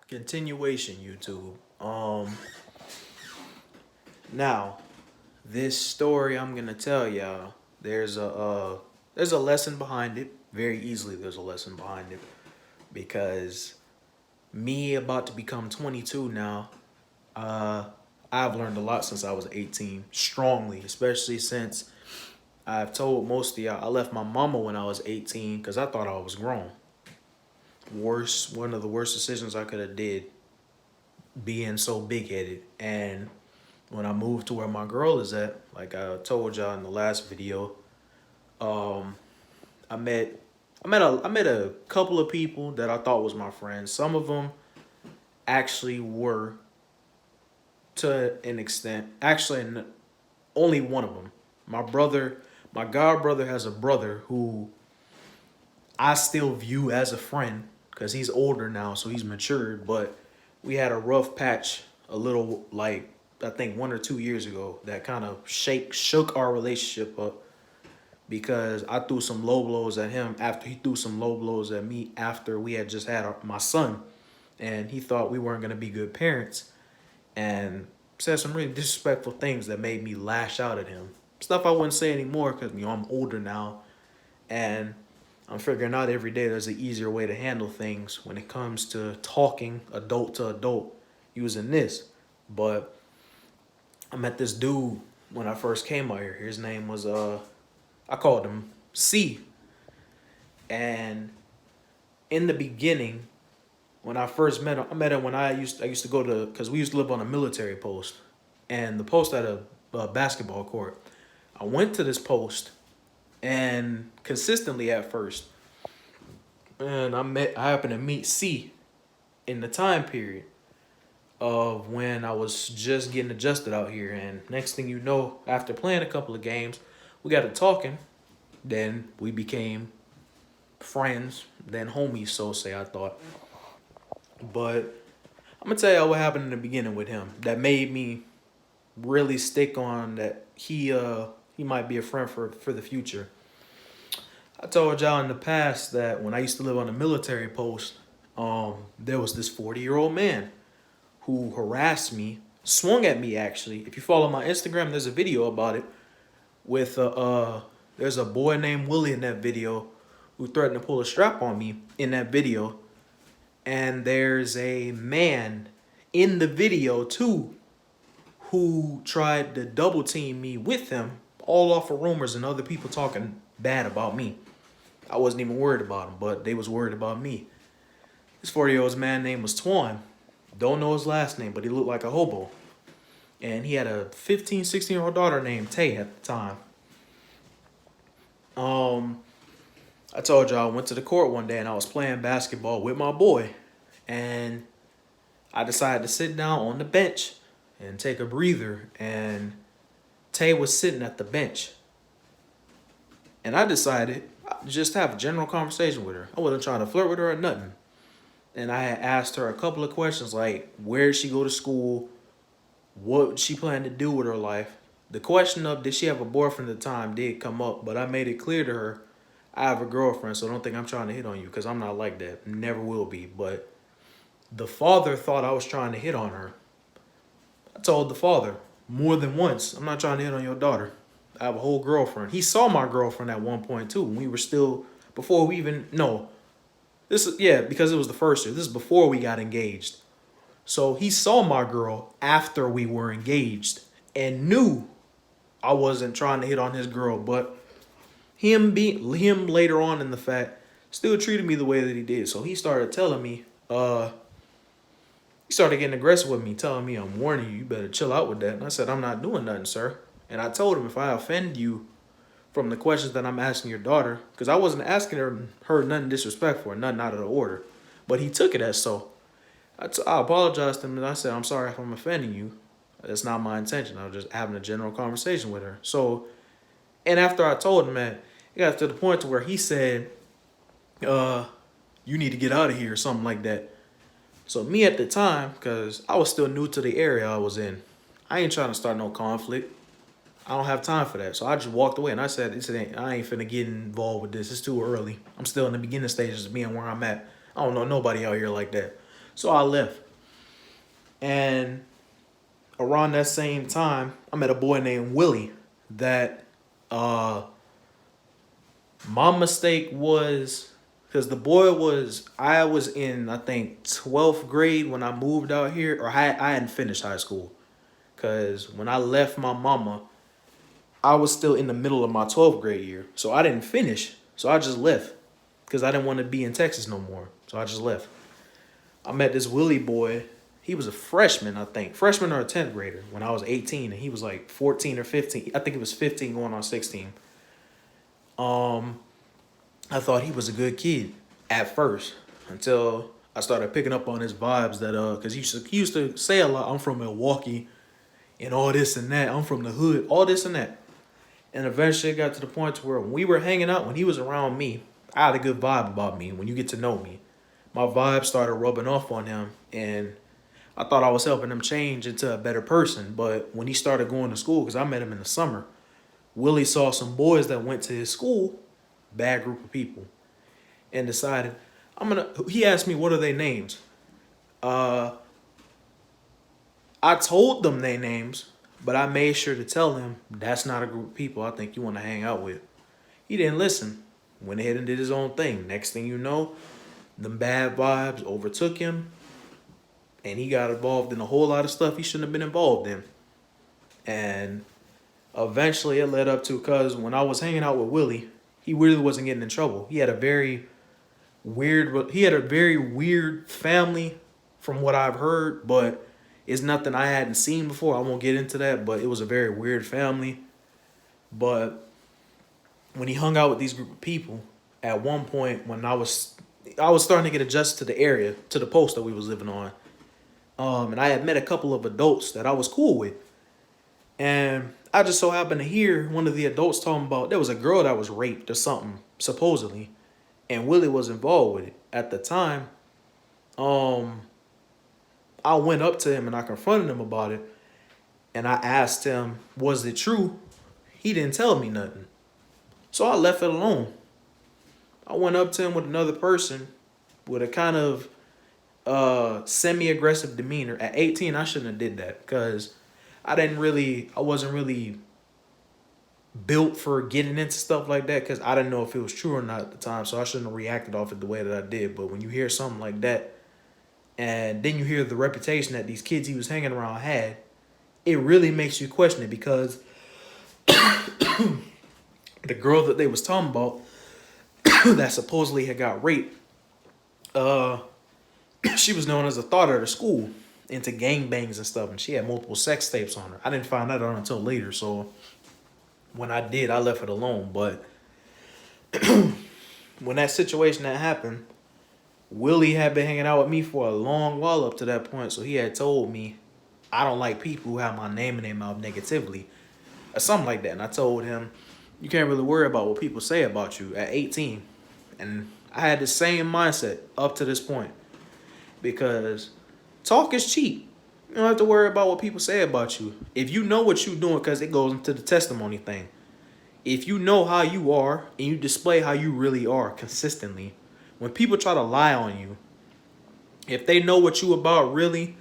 Continuation, YouTube. Now this story I'm gonna tell y'all. There's a lesson behind it. Very easily, there's a lesson behind it because me about to become 22 now. Uh, I've learned a lot since I was 18. Strongly, especially since I've told most of y'all I left my mama when I was 18 because I thought I was grown. One of the worst decisions I could have did, being so big headed. And when I moved to where my girl is at, like I told y'all in the last video, um, I met I met a couple of people that I thought was my friends. Some of them actually were, to an extent. Only one of them. My brother, my god brother has a brother who I still view as a friend because he's older now, so he's matured. But we had a rough patch, a little like I think 1 or 2 years ago, that kind of shook our relationship up because I threw some low blows at him after he threw some low blows at me after we had just had my son, and he thought we weren't gonna be good parents and said some really disrespectful things that made me lash out at him. Stuff I wouldn't say anymore because I'm older now, and I'm figuring out every day there's an easier way to handle things when it comes to talking adult to adult using this. But I met this dude when I first came out here. His name was I called him C. And in the beginning, when I first met him, I met him when I used to go to, because we used to live on a military post, and the post had a basketball court. I went to this post and consistently at first, and I happened to meet C in the time period of when I was just getting adjusted out here. And next thing you know, after playing a couple of games, we got to talking. Then we became friends, then homies, so say I thought. But I'm gonna tell you what happened in the beginning with him that made me really stick on that he might be a friend for the future. I told y'all in the past that when I used to live on a military post, there was this 40-year-old man who harassed me, swung at me actually. If you follow my Instagram, there's a video about it with there's a boy named Willie in that video who threatened to pull a strap on me in that video. And there's a man in the video too who tried to double team me with him, all off of rumors and other people talking bad about me. I wasn't even worried about him, but they was worried about me. This 40-year-old man name was Twan. Don't know his last name, but he looked like a hobo. And he had a 15, 16-year-old daughter named Tay at the time. I told y'all I went to the court one day and I was playing basketball with my boy. And I decided to sit down on the bench and take a breather. And Tay was sitting at the bench. And I decided just to have a general conversation with her. I wasn't trying to flirt with her or nothing. And I had asked her a couple of questions like, where did she go to school? What she planned to do with her life? The question of did she have a boyfriend at the time did come up, but I made it clear to her I have a girlfriend, so don't think I'm trying to hit on you because I'm not like that. Never will be. But the father thought I was trying to hit on her. I told the father more than once, I'm not trying to hit on your daughter. I have a whole girlfriend. He saw my girlfriend at one point too. We were still, before we even, no. This is, yeah, because it was the first year. This is before we got engaged. So he saw my girl after we were engaged and knew I wasn't trying to hit on his girl, but him later on in the fact still treated me the way that he did. So he started telling me, he started getting aggressive with me, telling me, I'm warning you, you better chill out with that. And I said, I'm not doing nothing, sir. And I told him if I offend you from the questions that I'm asking your daughter, because I wasn't asking her nothing disrespectful or nothing out of the order, but he took it as so. I apologized to him and I said, I'm sorry if I'm offending you. That's not my intention. I was just having a general conversation with her. So, and after I told him that, it got to the point to where he said, you need to get out of here or something like that. So me at the time, because I was still new to the area I was in, I ain't trying to start no conflict. I don't have time for that. So I just walked away and I said, I ain't finna get involved with this. It's too early. I'm still in the beginning stages of being where I'm at. I don't know nobody out here like that. So I left. And around that same time, I met a boy named Willie that uh my mistake was because the boy was I was in I think 12th grade when I moved out here, or I hadn't finished high school. Cause when I left my mama, I was still in the middle of my 12th grade year. So I didn't finish. So I just left. Cause I didn't want to be in Texas no more. So I just left. I met this Willie boy. He was a freshman, I think. Freshman or a 10th grader when I was 18, and he was like 14 or 15. I think it was 15 going on 16. Um, I thought he was a good kid at first until I started picking up on his vibes that because he used to say a lot, I'm from Milwaukee and all this and that. I'm from the hood, all this and that. And eventually it got to the point to where when we were hanging out, when he was around me, I had a good vibe about me. When you get to know me, my vibe started rubbing off on him, and I thought I was helping him change into a better person. But when he started going to school, because I met him in the summer, Willie saw some boys that went to his school, bad group of people, and decided he asked me what are their names. Uh I told them their names, but I made sure to tell him that's not a group of people I think you want to hang out with. He didn't listen. Went ahead and did his own thing. Next thing you know, the bad vibes overtook him, and he got involved in a whole lot of stuff he shouldn't have been involved in. And eventually it led up to, because when I was hanging out with Willie, he really wasn't getting in trouble. He had a very weird family from what I've heard, but it's nothing I hadn't seen before. I won't get into that, but it was a very weird family. But when he hung out with these group of people, at one point when I was starting to get adjusted to the area, to the post that we was living on. And I had met a couple of adults that I was cool with. And I just so happened to hear one of the adults talking about there was a girl that was raped or something, supposedly. And Willie was involved with it. At the time, I went up to him and I confronted him about it. And I asked him, was it true? He didn't tell me nothing. So I left it alone. I went up to him with another person with a kind of semi-aggressive demeanor. At 18, I shouldn't have did that because I wasn't really built for getting into stuff like that because I didn't know if it was true or not at the time. So I shouldn't have reacted off it the way that I did. But when you hear something like that, and then you hear the reputation that these kids he was hanging around had, it really makes you question it because the girl that they was talking about that supposedly had got raped, she was known as a thought at her school, into gangbangs and stuff, and she had multiple sex tapes on her. I didn't find that out until later, so when I did, I left it alone. But when that situation that happened, Willie had been hanging out with me for a long while up to that point, so he had told me, I don't like people who have my name in their mouth negatively, or something like that. And I told him, you can't really worry about what people say about you at 18. And I had the same mindset up to this point because talk is cheap. You don't have to worry about what people say about you. If you know what you're doing, because it goes into the testimony thing. If you know how you are and you display how you really are consistently, when people try to lie on you, if they know what you about really,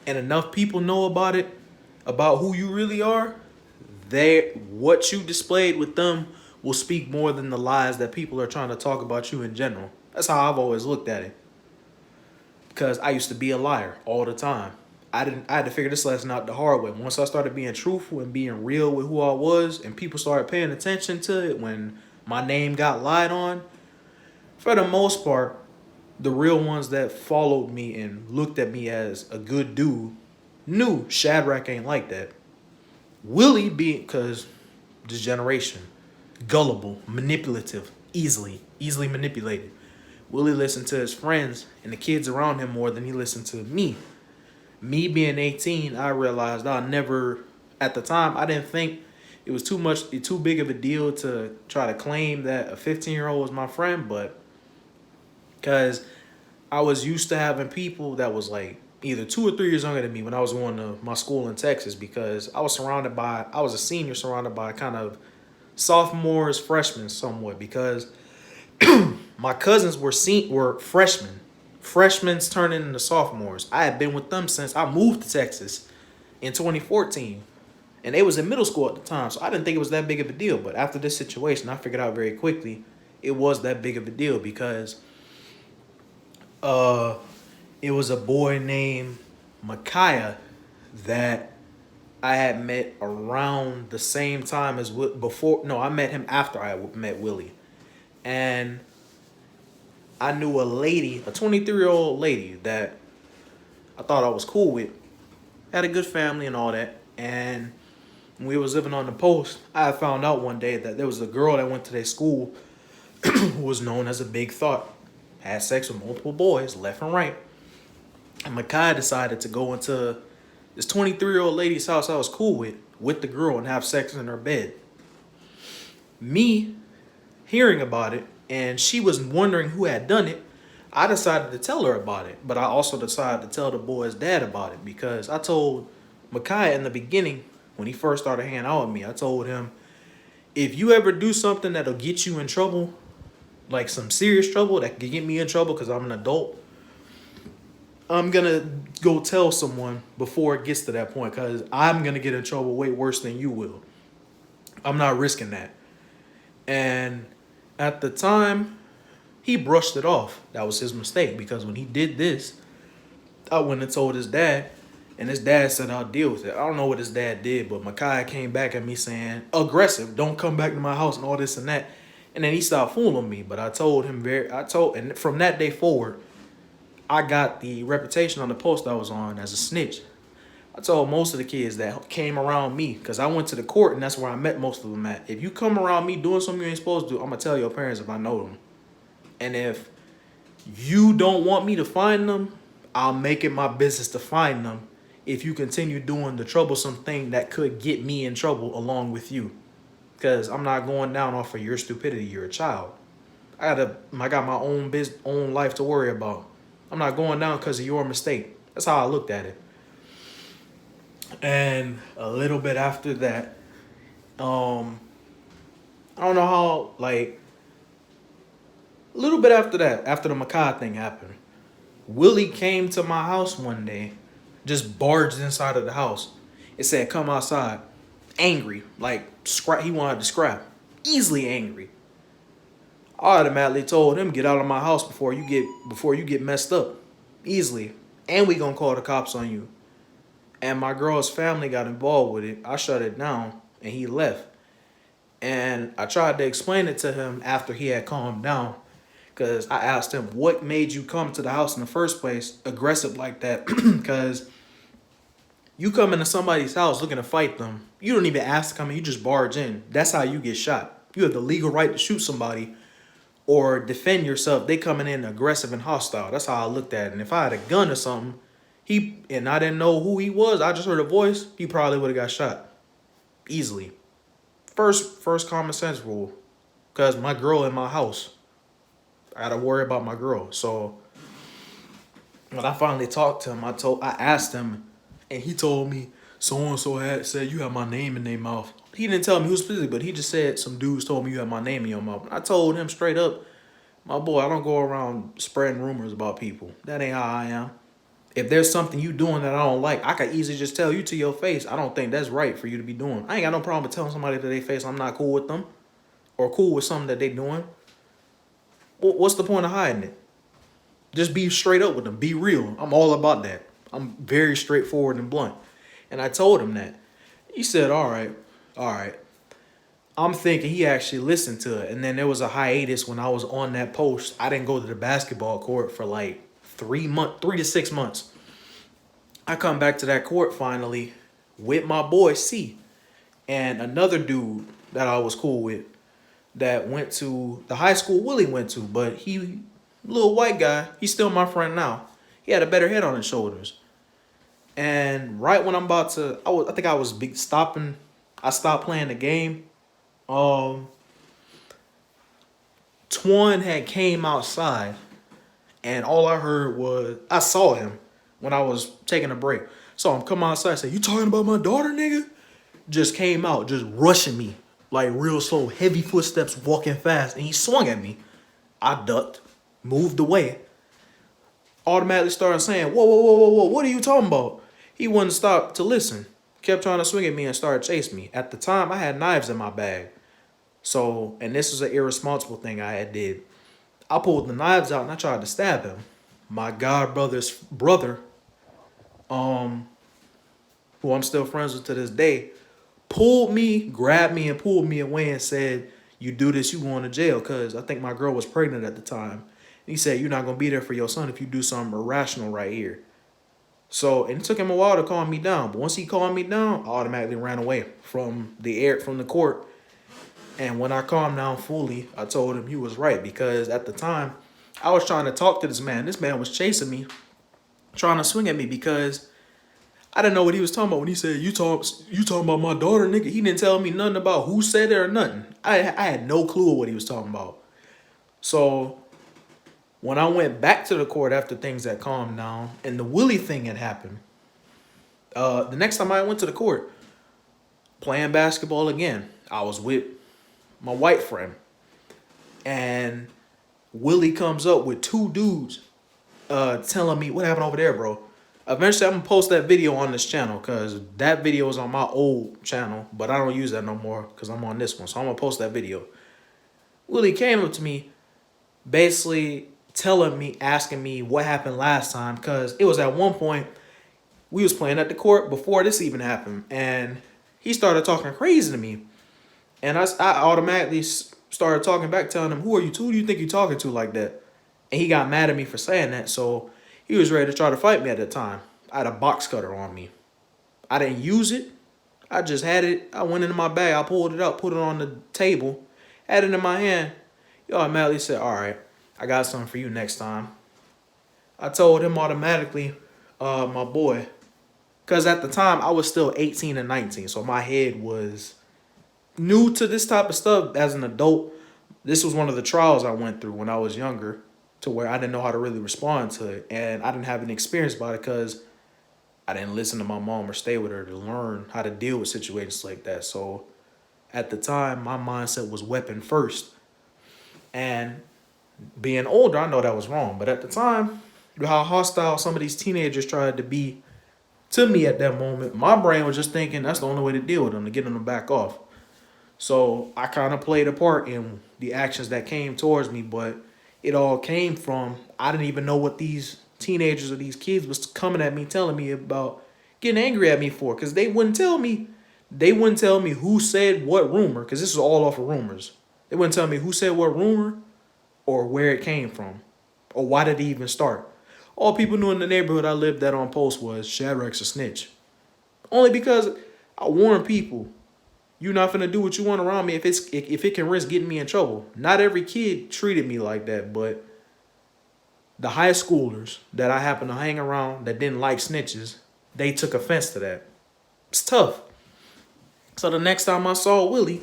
and enough people know about it, about who you really are, what you displayed with them will speak more than the lies that people are trying to talk about you in general. That's how I've always looked at it. Because I used to be a liar all the time. I had to figure this lesson out the hard way. Once I started being truthful and being real with who I was, and people started paying attention to it when my name got lied on, for the most part, the real ones that followed me and looked at me as a good dude knew Shadrach ain't like that. Willie being, because this generation, gullible, manipulative, easily manipulated. Willie listened to his friends and the kids around him more than he listened to me. Me being 18, I realized at the time, I didn't think it was too big of a deal to try to claim that a 15-year-old was my friend, but because I was used to having people that was like either 2 or 3 years younger than me when I was going to my school in Texas, because I was a senior surrounded by kind of sophomores, freshmen somewhat, because my cousins were freshmen freshmen turning into sophomores. I had been with them since I moved to Texas in 2014. And they was in middle school at the time, so I didn't think it was that big of a deal. But after this situation, I figured out very quickly it was that big of a deal because uh, it was a boy named Micaiah that I had met around the same time as before. No, I met him after I met Willie, and I knew a lady, a 23-year-old lady that I thought I was cool with, had a good family and all that, and when we was living on the post, I found out one day that there was a girl that went to their school who was known as a big thought, had sex with multiple boys left and right. And Makai decided to go into this 23-year-old lady's house I was cool with the girl and have sex in her bed. Me hearing about it, and she was wondering who had done it, I decided to tell her about it. But I also decided to tell the boy's dad about it because I told Makai in the beginning, when he first started hanging out with me, I told him, if you ever do something that'll get you in trouble, like some serious trouble that could get me in trouble because I'm an adult, I'm going to go tell someone before it gets to that point because I'm going to get in trouble way worse than you will. I'm not risking that. And at the time, he brushed it off. That was his mistake because when he did this, I went and told his dad, and his dad said, I'll deal with it. I don't know what his dad did, but Micaiah came back at me saying, aggressive, don't come back to my house and all this and that. And then he stopped fooling me. But I told him and from that day forward, I got the reputation on the post I was on as a snitch. I told most of the kids that came around me, because I went to the court and that's where I met most of them at. If you come around me doing something you ain't supposed to do, I'm going to tell your parents if I know them. And if you don't want me to find them, I'll make it my business to find them if you continue doing the troublesome thing that could get me in trouble along with you. Because I'm not going down off of your stupidity. You're a child. I got my own life to worry about. I'm not going down because of your mistake. That's how I looked at it. And a little bit after that, I don't know how, like, a little bit after that, after the Makai thing happened, Willie came to my house one day, just barged inside of the house. It said, come outside. Angry, like, he wanted to scrap. Easily angry. I automatically told him, get out of my house before you get messed up. Easily. And we gonna call the cops on you. And my girl's family got involved with it. I shut it down and he left. And I tried to explain it to him after he had calmed down. Because I asked him, what made you come to the house in the first place aggressive like that? Because you come into somebody's house looking to fight them. You don't even ask to come in. You just barge in. That's how you get shot. You have the legal right to shoot somebody or defend yourself. They coming in aggressive and hostile. That's how I looked at it. And if I had a gun or something, and I didn't know who he was, I just heard a voice, he probably would have got shot. Easily. First common sense rule. Because my girl in my house. I got to worry about my girl. So when I finally talked to him, I asked him, and he told me, so-and-so had said you have my name in their mouth. He didn't tell me who specifically, but he just said some dudes told me you have my name in your mouth. I told him straight up, my boy, I don't go around spreading rumors about people. That ain't how I am. If there's something you doing that I don't like, I could easily just tell you to your face. I don't think that's right for you to be doing. I ain't got no problem with telling somebody to their face I'm not cool with them or cool with something that they doing. What's the point of hiding it? Just be straight up with them. Be real. I'm all about that. I'm very straightforward and blunt. And I told him that. He said, all right. I'm thinking he actually listened to it. And then there was a hiatus when I was on that post. I didn't go to the basketball court for like 3 to 6 months. I come back to that court finally with my boy C and another dude that I was cool with that went to the high school Willie went to, but he, little white guy, he's still my friend now. He had a better head on his shoulders. And right when I'm about to, I think I was stopping. I stopped playing the game. Twan had came outside, and all I heard was, I saw him when I was taking a break. Saw him come outside and say, you talking about my daughter, nigga? Just came out, just rushing me. Like real slow, heavy footsteps, walking fast. And he swung at me. I ducked, moved away. automatically started saying, whoa, whoa, whoa, whoa, whoa, what are you talking about? He wouldn't stop to listen. Kept trying to swing at me and started chasing me. At the time, I had knives in my bag. So, and this was an irresponsible thing I had did. I pulled the knives out and I tried to stab him. My god brother's brother, who I'm still friends with to this day, pulled me, grabbed me, and pulled me away and said, "You do this, you going to jail." Because I think my girl was pregnant at the time. And he said, "You're not going to be there for your son if you do something irrational right here." So, and it took him a while to calm me down. But once he calmed me down, I automatically ran away from the court. And when I calmed down fully, I told him he was right. Because at the time, I was trying to talk to this man. This man was chasing me, trying to swing at me because I didn't know what he was talking about when he said, you talking about my daughter, nigga. He didn't tell me nothing about who said it or nothing. I had no clue what he was talking about. So when I went back to the court after things had calmed down and the Willie thing had happened, the next time I went to the court, playing basketball again, I was with my white friend. And Willie comes up with two dudes telling me, what happened over there, bro? Eventually, I'm going to post that video on this channel because that video is on my old channel, but I don't use that no more because I'm on this one. So I'm going to post that video. Willie came up to me basically telling me, asking me what happened last time because it was at one point we was playing at the court before this even happened. And he started talking crazy to me. And I automatically started talking back, telling him, who are you? Who do you think you're talking to like that? And he got mad at me for saying that. So he was ready to try to fight me at the time. I had a box cutter on me. I didn't use it. I just had it. I went into my bag. I pulled it out, put it on the table, had it in my hand. He automatically said, all right, I got something for you next time. I told him automatically, my boy, because at the time I was still 18 and 19. So my head was new to this type of stuff as an adult. This was one of the trials I went through when I was younger, to where I didn't know how to really respond to it. And I didn't have any experience about it because I didn't listen to my mom or stay with her to learn how to deal with situations like that. So at the time, my mindset was weapon first. And being older, I know that was wrong. But at the time, how hostile some of these teenagers tried to be to me at that moment, my brain was just thinking that's the only way to deal with them, to get them to back off. So I kind of played a part in the actions that came towards me, but it all came from, I didn't even know what these teenagers or these kids was coming at me, telling me about, getting angry at me for, because they wouldn't tell me who said what rumor, because this is all off of rumors. They wouldn't tell me who said what rumor or where it came from or why did it even start. All people knew in the neighborhood I lived at on post was Shadrack's a snitch. Only because I warn people, you're not finna do what you want around me if it can risk getting me in trouble. Not every kid treated me like that, but the high schoolers that I happened to hang around that didn't like snitches, they took offense to that. It's tough. So the next time I saw Willie,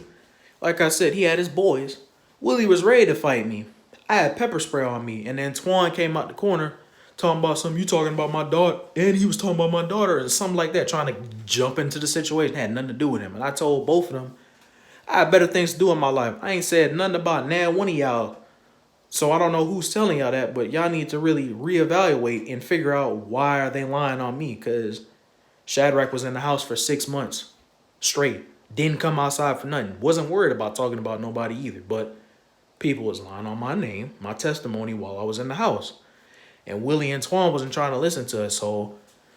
like I said, he had his boys. Willie was ready to fight me. I had pepper spray on me, and then Twan came out the corner talking about something, you talking about my daughter, and he was talking about my daughter and something like that, trying to jump into the situation. It had nothing to do with him. And I told both of them, I had better things to do in my life. I ain't said nothing about now one of y'all. So I don't know who's telling y'all that, but y'all need to really reevaluate and figure out why are they lying on me, because Shadrack was in the house for 6 months straight. Didn't come outside for nothing. Wasn't worried about talking about nobody either, but people was lying on my name, my testimony while I was in the house. And Willie and Twan wasn't trying to listen to it, so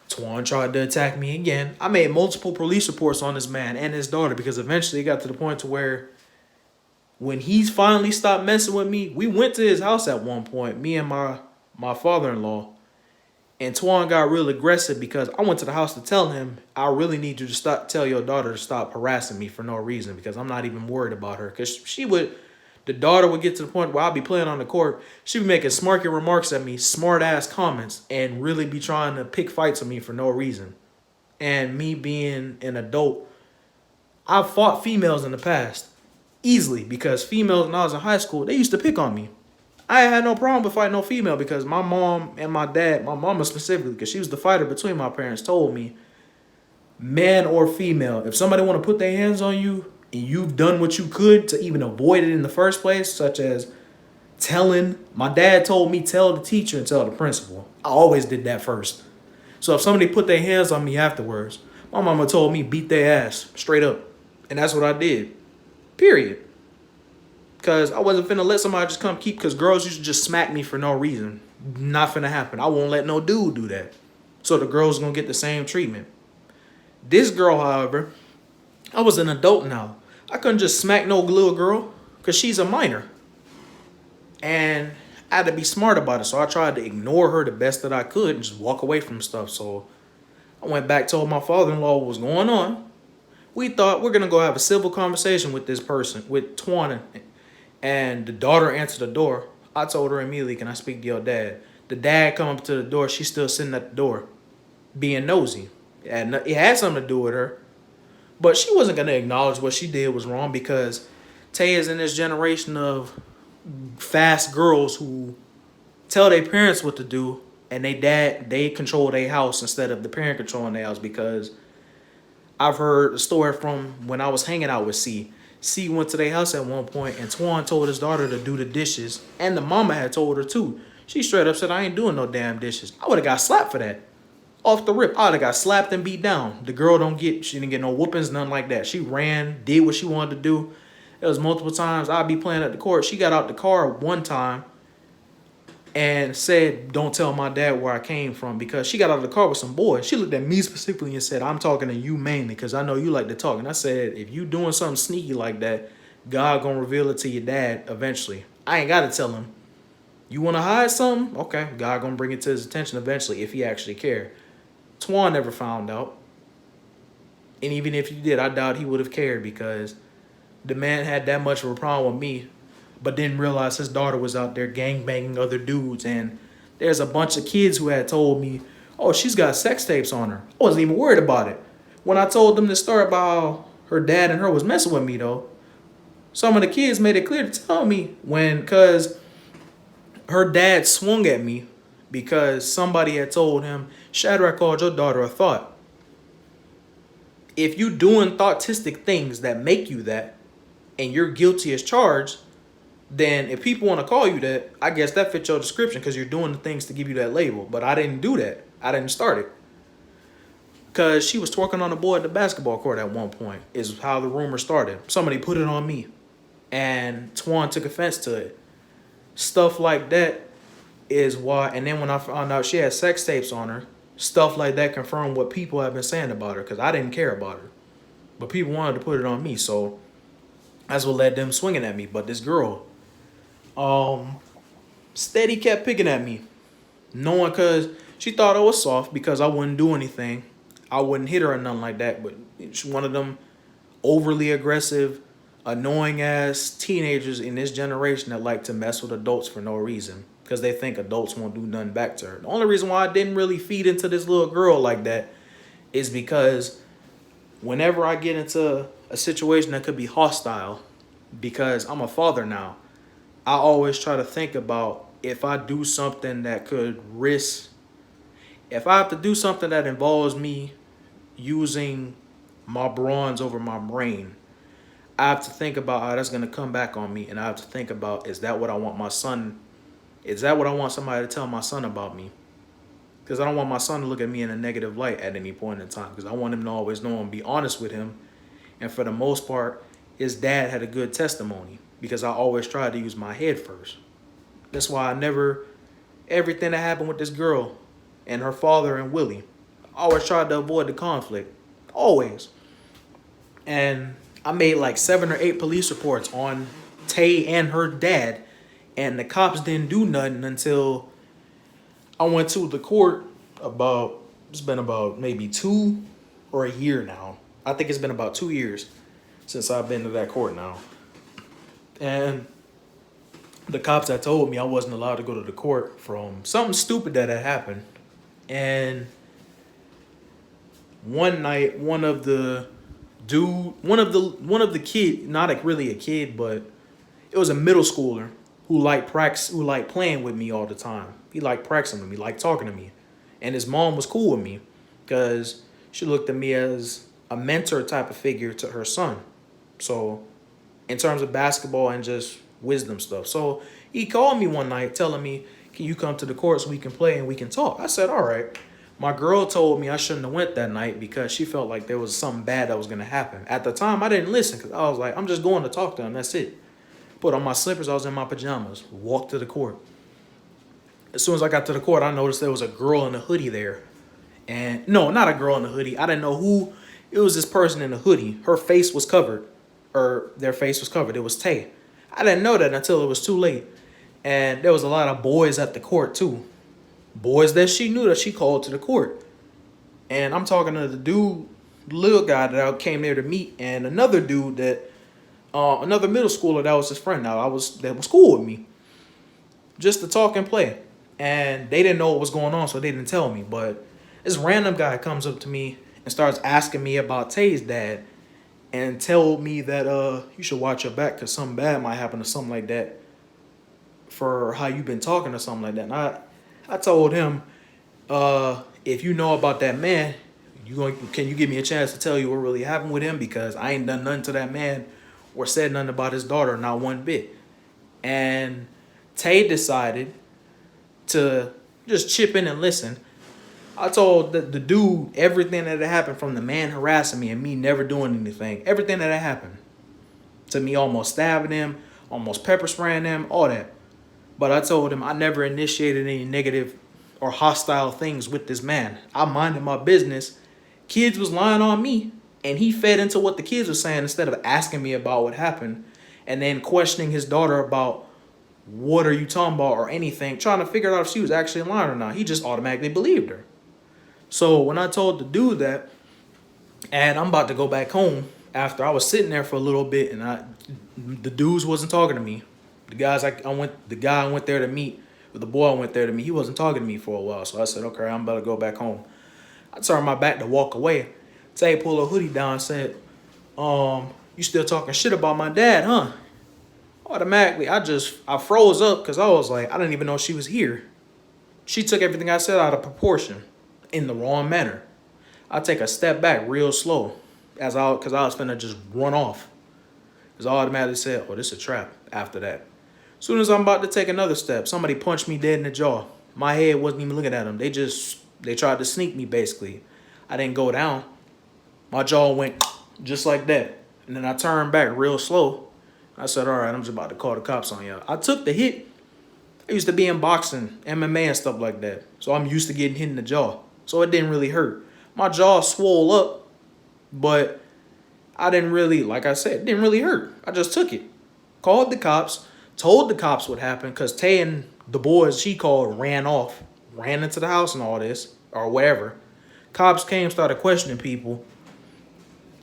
Twan tried to attack me again. I made multiple police reports on this man and his daughter because eventually it got to the point to where when he finally stopped messing with me, we went to his house at one point, me and my father-in-law, and Twan got real aggressive because I went to the house to tell him, I really need you to tell your daughter to stop harassing me for no reason because I'm not even worried about her. Because the daughter would get to the point where I'll be playing on the court. She'd be making smarky remarks at me, smart ass comments, and really be trying to pick fights with me for no reason. And me being an adult, I've fought females in the past easily because females when I was in high school, they used to pick on me. I had no problem with fighting no female because my mom and my dad, my mama specifically, because she was the fighter between my parents, told me, man or female, if somebody want to put their hands on you, and you've done what you could to even avoid it in the first place, such as My dad told me tell the teacher and tell the principal. I always did that first. So if somebody put their hands on me afterwards, my mama told me beat their ass straight up. And that's what I did. Period. Because I wasn't finna let somebody just come keep, because girls used to just smack me for no reason. Not finna happen. I won't let no dude do that. So the girl's gonna get the same treatment. This girl, however, I was an adult now. I couldn't just smack no little girl because she's a minor. And I had to be smart about it. So I tried to ignore her the best that I could and just walk away from stuff. So I went back, told my father-in-law what was going on. We thought we're going to go have a civil conversation with this person, with Twana. And the daughter answered the door. I told her immediately, can I speak to your dad? The dad come up to the door. She's still sitting at the door being nosy. It had something to do with her. But she wasn't going to acknowledge what she did was wrong, because Tay is in this generation of fast girls who tell their parents what to do, and they control their house instead of the parent controlling their house. Because I've heard a story from when I was hanging out with C. C went to their house at one point, and Twan told his daughter to do the dishes, and the mama had told her too. She straight up said, I ain't doing no damn dishes. I would have got slapped for that. Off the rip, I would have got slapped and beat down. The girl she didn't get no whoopings, nothing like that. She ran, did what she wanted to do. It was multiple times I'd be playing at the court. She got out the car one time and said, don't tell my dad where I came from, because she got out of the car with some boys. She looked at me specifically and said, I'm talking to you mainly because I know you like to talk. And I said, if you doing something sneaky like that, God gonna reveal it to your dad eventually. I ain't got to tell him. You want to hide something? Okay, God gonna bring it to his attention eventually if he actually cared. Twan never found out. And even if he did, I doubt he would have cared, because the man had that much of a problem with me, but didn't realize his daughter was out there gangbanging other dudes. And there's a bunch of kids who had told me, oh, she's got sex tapes on her. I wasn't even worried about it. When I told them the story about how her dad and her was messing with me, though, some of the kids made it clear to tell me because her dad swung at me because somebody had told him, Shadrach called your daughter a thought. If you doing thoughtistic things that make you that, and you're guilty as charged, then if people want to call you that, I guess that fits your description, because you're doing the things to give you that label. But I didn't do that. I didn't start it. Because she was twerking on a boy at the basketball court at one point, is how the rumor started. Somebody put it on me, and Twan took offense to it. Stuff like that is why. And then when I found out she had sex tapes on her, stuff like that confirmed what people have been saying about her, because I didn't care about her. But people wanted to put it on me, so that's what led them swinging at me. But this girl, steady kept picking at me, knowing, because she thought I was soft because I wouldn't do anything. I wouldn't hit her or nothing like that. But she's one of them overly aggressive, annoying ass teenagers in this generation that like to mess with adults for no reason, because they think adults won't do nothing back to her. The only reason why I didn't really feed into this little girl like that is because whenever I get into a situation that could be hostile, because I'm a father now, I always try to think about, if I do something that could risk, if I have to do something that involves me using my bronze over my brain, I have to think about how that's going to come back on me. And I have to think about, is that what I want my son, is that what I want somebody to tell my son about me? Because I don't want my son to look at me in a negative light at any point in time, because I want him to always know and be honest with him. And for the most part, his dad had a good testimony, because I always tried to use my head first. That's why everything that happened with this girl and her father and Willie, I always tried to avoid the conflict. Always. And I made like 7 or 8 police reports on Tay and her dad, and the cops didn't do nothing until I went to the court it's been about maybe 2 or a year now. I think it's been about 2 years since I've been to that court now. And the cops had told me I wasn't allowed to go to the court from something stupid that had happened. And one night, one of the kid, not really a kid, but it was a middle schooler who liked playing with me all the time. He liked practicing with me, liked talking to me. And his mom was cool with me because she looked at me as a mentor type of figure to her son. So in terms of basketball and just wisdom stuff. So he called me one night telling me, can you come to the court so we can play and we can talk? I said, all right. My girl told me I shouldn't have went that night because she felt like there was something bad that was going to happen. At the time, I didn't listen because I was like, I'm just going to talk to him. That's it. Put on my slippers. I was in my pajamas. Walked to the court. As soon as I got to the court, I noticed there was a girl in a hoodie there. And no, not a girl in a hoodie. I didn't know who. It was this person in a hoodie. Her face was covered. Or their face was covered. It was Tay. I didn't know that until it was too late. And there was a lot of boys at the court too. Boys that she knew that she called to the court. And I'm talking to the dude, the little guy that I came there to meet, and another dude that, another middle schooler that was his friend. Now that was cool with me, just to talk and play. And they didn't know what was going on, so they didn't tell me. But this random guy comes up to me and starts asking me about Tay's dad, and told me that you should watch your back because something bad might happen or something like that for how you've been talking or something like that. And I told him, if you know about that man, can you give me a chance to tell you what really happened with him? Because I ain't done nothing to that man or said nothing about his daughter, not one bit. And Tay decided to just chip in and listen. I told the dude everything that had happened, from the man harassing me and me never doing anything. Everything that had happened. To me almost stabbing him, almost pepper spraying him, all that. But I told him I never initiated any negative or hostile things with this man. I minded my business. Kids was lying on me, and he fed into what the kids were saying instead of asking me about what happened and then questioning his daughter about what are you talking about or anything, trying to figure out if she was actually lying or not. He just automatically believed her. So when I told the dude that, and I'm about to go back home after I was sitting there for a little bit, and the dudes wasn't talking to me. The guy I went there to meet, or the boy I went there to meet, he wasn't talking to me for a while. So I said, okay, I'm about to go back home. I turned my back to walk away. Tay pulled a hoodie down and said, you still talking shit about my dad, huh? Automatically, I froze up because I was like, I didn't even know she was here. She took everything I said out of proportion in the wrong manner. I take a step back real slow because I was finna just run off. Because I automatically said, oh, this is a trap after that. As soon as I'm about to take another step, somebody punched me dead in the jaw. My head wasn't even looking at them. They tried to sneak me, basically. I didn't go down. My jaw went just like that. And then I turned back real slow. I said, all right, I'm just about to call the cops on y'all. I took the hit. I used to be in boxing, MMA and stuff like that. So I'm used to getting hit in the jaw. So it didn't really hurt. My jaw swole up, but I didn't really, like I said, it didn't really hurt. I just took it. Called the cops, told the cops what happened, because Tay and the boys she called ran off, ran into the house and all this, or whatever. Cops came, started questioning people,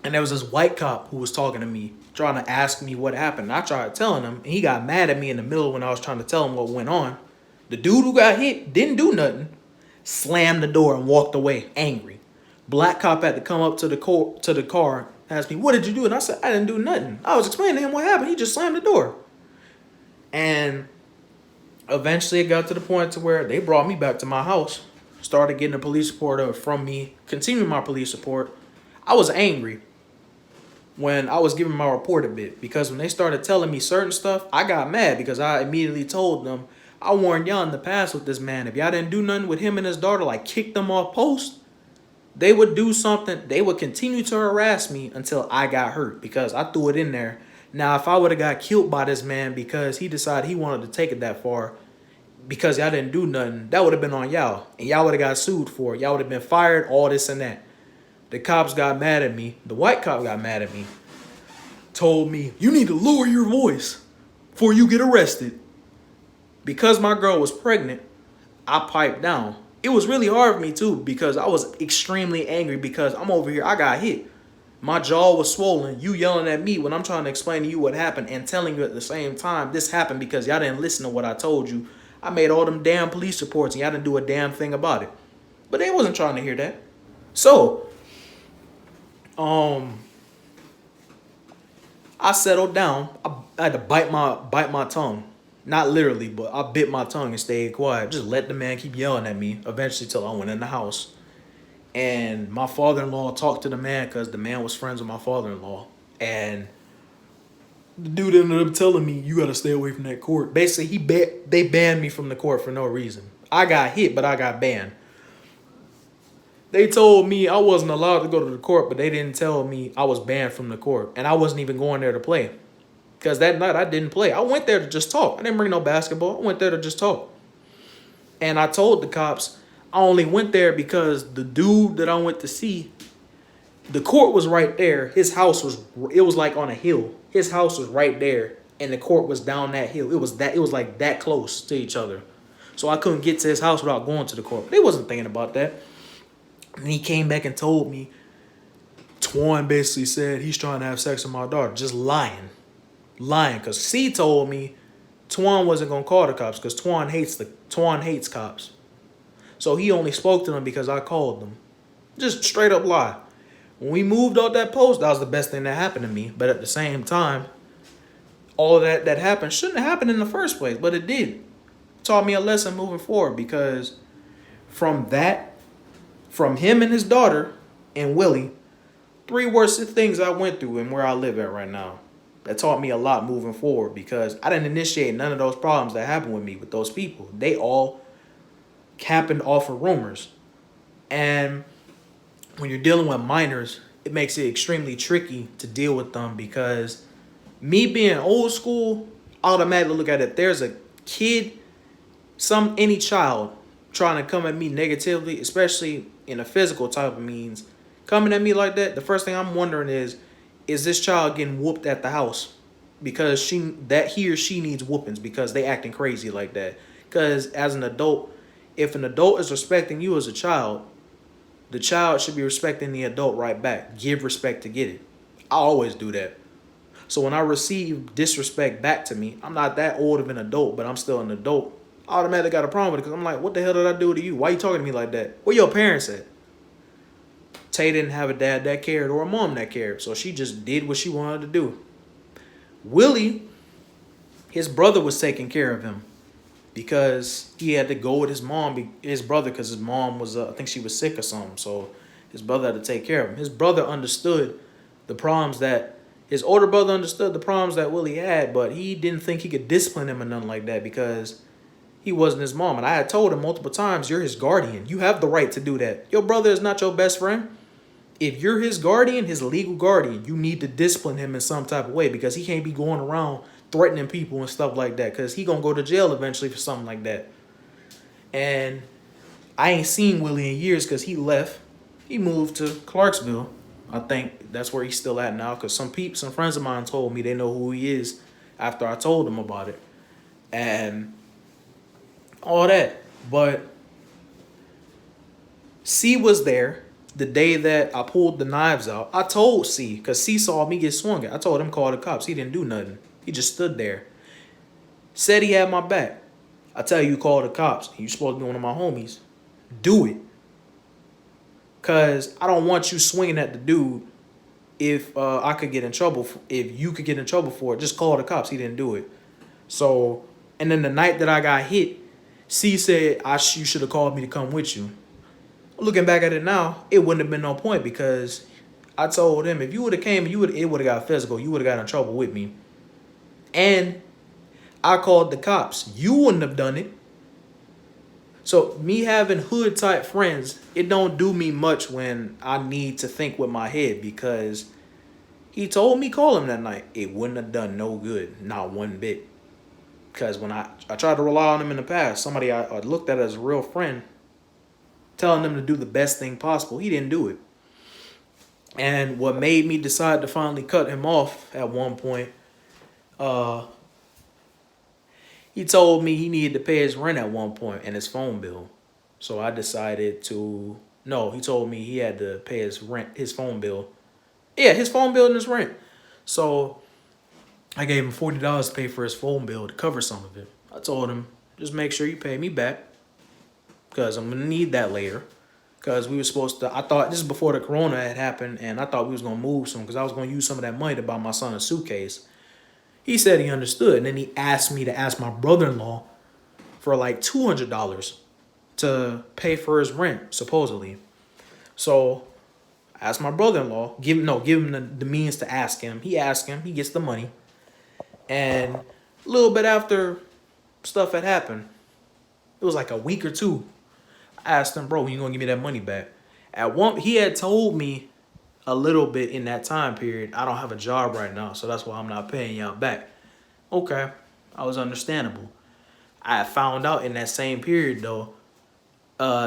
and there was this white cop who was talking to me, trying to ask me what happened. I tried telling him, and he got mad at me in the middle when I was trying to tell him what went on. The dude who got hit didn't do nothing, slammed the door and walked away, angry. Black cop had to come up to the car, ask me, what did you do? And I said, I didn't do nothing. I was explaining to him what happened. He just slammed the door. And eventually it got to the point to where they brought me back to my house, started getting a police report from me, continued my police report. I was angry when I was giving my report a bit, because when they started telling me certain stuff, I got mad because I immediately told them, I warned y'all in the past with this man. If y'all didn't do nothing with him and his daughter, like kick them off post, they would do something. They would continue to harass me until I got hurt, because I threw it in there. Now, if I would have got killed by this man because he decided he wanted to take it that far, because y'all didn't do nothing, that would have been on y'all. And y'all would have got sued for it. Y'all would have been fired, all this and that. The cops got mad at me. The white cop got mad at me. Told me, you need to lower your voice before you get arrested. Because my girl was pregnant, I piped down. It was really hard for me too, because I was extremely angry because I'm over here, I got hit. My jaw was swollen. You yelling at me when I'm trying to explain to you what happened and telling you at the same time this happened because y'all didn't listen to what I told you. I made all them damn police reports and y'all didn't do a damn thing about it. But they wasn't trying to hear that. So, I settled down. I had to bite my tongue. Not literally, but I bit my tongue and stayed quiet. Just let the man keep yelling at me, eventually till I went in the house. And my father-in-law talked to the man because the man was friends with my father-in-law. And The dude ended up telling me, you got to stay away from that court. Basically, they banned me from the court for no reason. I got hit, but I got banned. They told me I wasn't allowed to go to the court, but they didn't tell me I was banned from the court. And I wasn't even going there to play. Because that night I didn't play. I went there to just talk. I didn't bring no basketball. I went there to just talk. And I told the cops I only went there because the dude that I went to see, the court was right there. His house it was like on a hill. His house was right there. And the court was down that hill. It was like that close to each other. So I couldn't get to his house without going to the court. They wasn't thinking about that. And he came back and told me, Twan basically said he's trying to have sex with my daughter. Just lying. Because C told me Twan wasn't going to call the cops because Twan hates cops. So he only spoke to them because I called them. Just straight up lie. When we moved out that post, that was the best thing that happened to me. But at the same time, all of that happened shouldn't have happened in the first place, but it did. It taught me a lesson moving forward because from him and his daughter and Willie, 3 worst things I went through and where I live at right now. That taught me a lot moving forward because I didn't initiate none of those problems that happened with me with those people. They all happened off of rumors. And when you're dealing with minors, it makes it extremely tricky to deal with them because me being old school, I automatically look at it. If there's a kid, any child trying to come at me negatively, especially in a physical type of means, coming at me like that, the first thing I'm wondering is this child getting whooped at the house because he or she needs whoopings because they acting crazy like that? Because as an adult, if an adult is respecting you as a child, the child should be respecting the adult right back. Give respect to get it. I always do that. So when I receive disrespect back to me, I'm not that old of an adult, but I'm still an adult. I automatically got a problem with it because I'm like, what the hell did I do to you? Why you talking to me like that? Where your parents at? Tay didn't have a dad that cared or a mom that cared, so she just did what she wanted to do. Willie, his brother was taking care of him because he had to go with his brother, because his mom was, I think she was sick or something, so his brother had to take care of him. His brother understood the problems his older brother understood the problems that Willie had, but he didn't think he could discipline him or nothing like that because he wasn't his mom. And I had told him multiple times, you're his guardian. You have the right to do that. Your brother is not your best friend. If you're his guardian, his legal guardian, you need to discipline him in some type of way because he can't be going around threatening people and stuff like that because he going to go to jail eventually for something like that. And I ain't seen Willie in years because he left. He moved to Clarksville. I think that's where he's still at now because some friends of mine told me they know who he is after I told them about it. And all that. But C was there the day that I pulled the knives out. I told C, because C saw me get swung at. I told him call the cops. He didn't do nothing. He just stood there. Said he had my back. I tell you, call the cops. You supposed to be one of my homies. Do it. Because I don't want you swinging at the dude if I could get in trouble. If you could get in trouble for it, just call the cops. He didn't do it. So, and then the night that I got hit, C said, you should have called me to come with you. Looking back at it now, it wouldn't have been no point because I told him if you would have came, it would have got physical. You would have got in trouble with me. And I called the cops. You wouldn't have done it. So me having hood type friends, it don't do me much when I need to think with my head because he told me call him that night. It wouldn't have done no good, not one bit. Because when I tried to rely on him in the past, somebody I looked at as a real friend, telling them to do the best thing possible. He didn't do it. And what made me decide to finally cut him off at one point, he told me he needed to pay his rent at one point and his phone bill. So I decided to, no, he told me he had to pay his rent, his phone bill. Yeah, his phone bill and his rent. So I gave him $40 to pay for his phone bill to cover some of it. I told him, just make sure you pay me back because I'm going to need that later. Because we were supposed to, I thought, this is before the corona had happened, and I thought we was going to move soon because I was going to use some of that money to buy my son a suitcase. He said he understood, and then he asked me to ask my brother-in-law for like $200 to pay for his rent, supposedly. So I asked my brother-in-law, give him the means to ask him. He asked him, he gets the money. And a little bit after stuff had happened, it was like a week or two. I asked him, bro, when you gonna give me that money back? At one, he had told me a little bit in that time period, I don't have a job right now, so that's why I'm not paying y'all back. Okay, I was understandable. I found out in that same period though,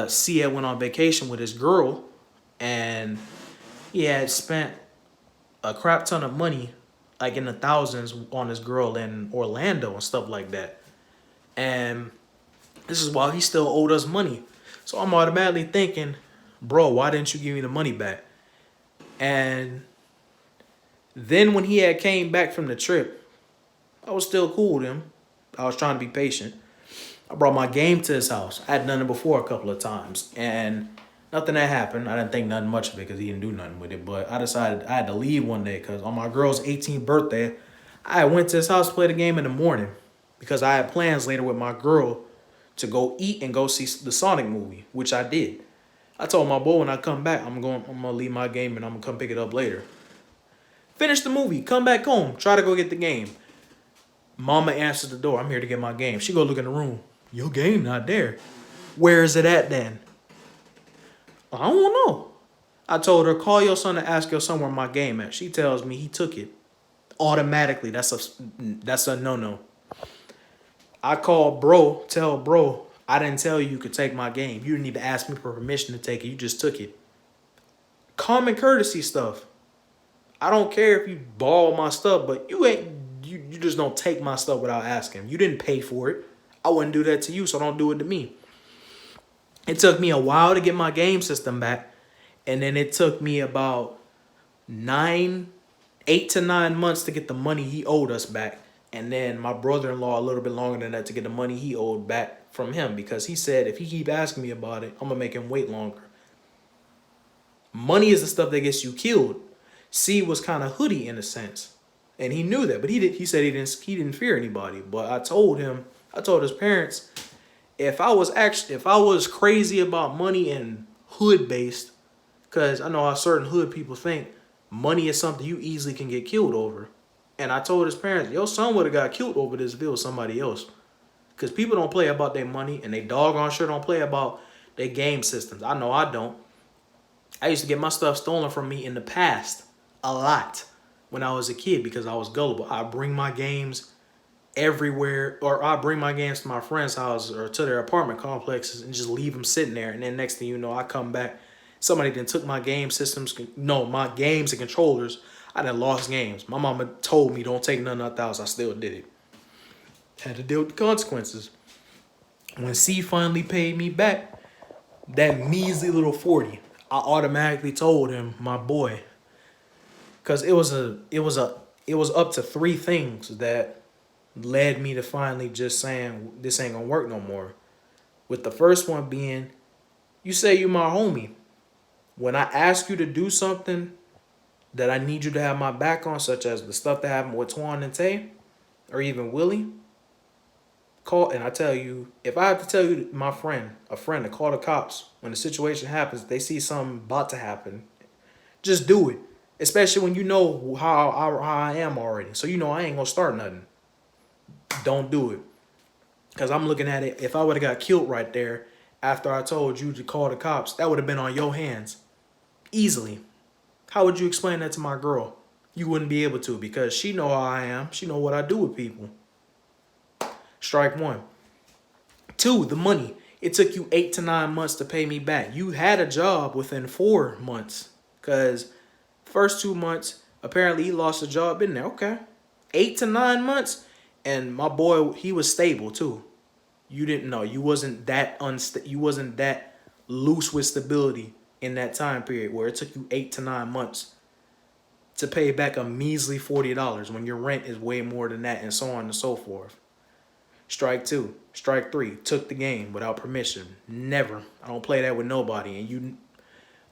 C had went on vacation with his girl, and he had spent a crap ton of money, like in the thousands, on his girl in Orlando and stuff like that. And this is while he still owed us money. So I'm automatically thinking, bro, why didn't you give me the money back? And then when he had came back from the trip, I was still cool with him. I was trying to be patient. I brought my game to his house. I had done it before a couple of times, and nothing had happened. I didn't think nothing much of it because he didn't do nothing with it. But I decided I had to leave one day because on my girl's 18th birthday, I went to his house to play the game in the morning because I had plans later with my girl to go eat and go see the Sonic movie, which I did. I told my boy when I come back, I'm gonna leave my game and I'm gonna come pick it up later. Finish the movie, come back home, try to go get the game. Mama answers the door. I'm here to get my game. She go look in the room. Your game not there. Where is it at then? I don't know. I told her, call your son and ask your son where my game at. She tells me he took it. Automatically, that's a no-no. I call bro, tell bro, I didn't tell you could take my game. You didn't even ask me for permission to take it. You just took it. Common courtesy stuff. I don't care if you borrow my stuff, but you just don't take my stuff without asking. You didn't pay for it. I wouldn't do that to you, so don't do it to me. It took me a while to get my game system back, and then it took me about 8 to 9 months to get the money he owed us back. And then my brother-in-law a little bit longer than that to get the money he owed back from him because he said if he keep asking me about it, I'm going to make him wait longer. Money is the stuff that gets you killed. C was kind of hoodie in a sense. And he knew that, but he said he didn't fear anybody. But I told his parents, if I was crazy about money and hood based, because I know how certain hood people think money is something you easily can get killed over. And I told his parents, your son would have got killed over this if it was somebody else. Because people don't play about their money, and they doggone sure don't play about their game systems. I know I don't. I used to get my stuff stolen from me in the past a lot when I was a kid because I was gullible. I bring my games everywhere, or I bring my games to my friend's house or to their apartment complexes and just leave them sitting there. And then next thing you know, I come back, somebody then took my game systems, my games and controllers. I done lost games. My mama told me don't take none out the house. I still did it. Had to deal with the consequences. When C finally paid me back, that measly little 40, I automatically told him, my boy, because it was up to 3 things that led me to finally just saying this ain't gonna work no more. With the first one being, you say you my homie. When I ask you to do something that I need you to have my back on, such as the stuff that happened with Twan and Tay, or even Willie, call, and I tell you, if I have to tell you, a friend to call the cops when the situation happens, they see something about to happen, just do it. Especially when you know how I am already. So you know I ain't gonna start nothing. Don't do it. Because I'm looking at it, if I would have got killed right there after I told you to call the cops, that would have been on your hands. Easily. How would you explain that to my girl? You wouldn't be able to because she know how I am. She know what I do with people. Strike 1. 2, the money. It took you 8 to 9 months to pay me back. You had a job within 4 months. Because first 2 months, apparently he lost a job in there. Okay. 8 to 9 months. And my boy, he was stable too. You didn't know. You wasn't that loose with stability in that time period where it took you 8 to 9 months to pay back a measly $40 when your rent is way more than that, and so on and so forth. Strike 2. Strike 3. Took the game without permission. Never. I don't play that with nobody. And you,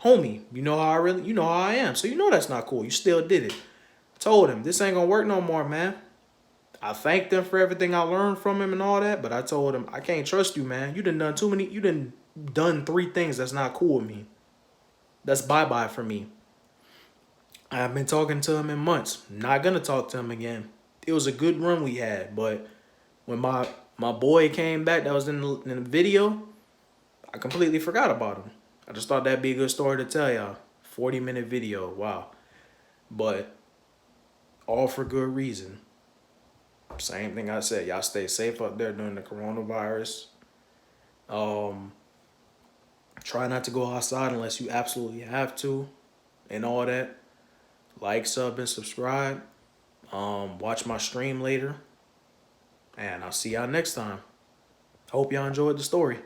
homie, you know how I am. So you know that's not cool. You still did it. Told him, this ain't gonna work no more, man. I thanked him for everything I learned from him and all that, but I told him, I can't trust you, man. You done done 3 things that's not cool with me. That's bye-bye for me. I've been talking to him in months. Not gonna talk to him again. it was a good run we had. But when my boy came back, that was in the video, I completely forgot about him. I just thought that'd be a good story to tell y'all. 40-minute video, wow. But all for good reason. Same thing I said. Y'all stay safe out there during the coronavirus. Try not to go outside unless you absolutely have to, and all that. Like, sub, and subscribe. Watch my stream later, and I'll see y'all next time. Hope y'all enjoyed the story.